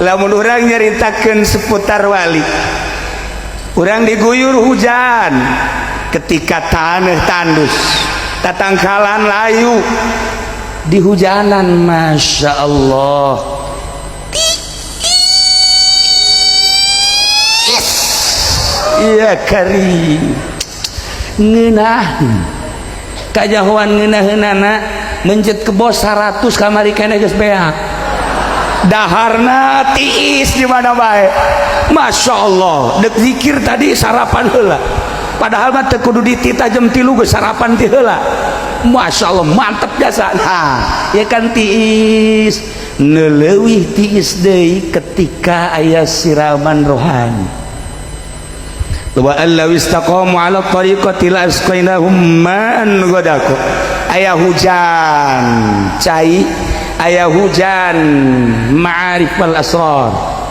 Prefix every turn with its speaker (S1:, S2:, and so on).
S1: lamun urang nyaritakeun seputar wali, urang diguyur hujan ketika tanah tandus tatangkalan layu di hujanan, masya Allah, iya karim ngeunah kajahuan ngeunaheunana menjet ke bos 100 kamari keneh geus beak daharna tiis di mana bae, masya Allah. Dek zikir tadi sarapan heula, padahal mah teu kudu ditita jam 3 geus sarapan ti heula, masya Allah mantep jasa. Nah ya kan tiis neuleuwih tiis deui ketika aya siraman rohani. Wa allaw istaqamu ala tariqati la asqainahum ma'an ghadaqa. Aya hujan cai, aya hujan ma'arif wal asrar,